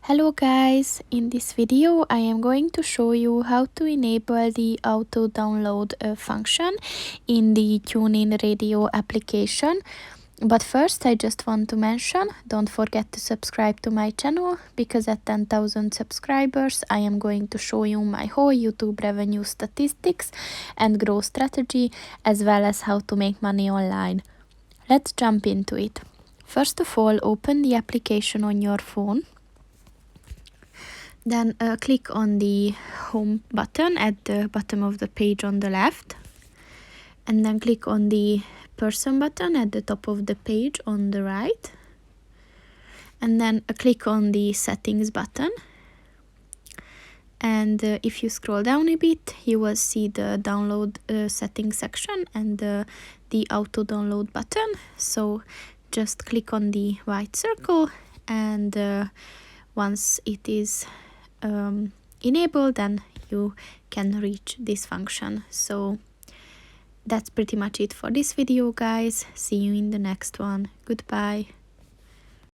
Hello guys, in this video I am going to show you how to enable the auto download function in the Tuneln Radio application. But first I just want to mention, don't forget to subscribe to my channel, because at 10,000 subscribers I am going to show you my whole YouTube revenue statistics and growth strategy, as well as how to make money online. Let's jump into it. First of all, open the application on your phone. Then click on the home button at the bottom of the page on the left, and then click on the person button at the top of the page on the right, and then click on the settings button. And if you scroll down a bit, you will see the download settings section and the auto download button. So just click on the white circle, and once it is enabled, then you can reach this function. So that's pretty much it for this video, guys. See you in the next one. Goodbye.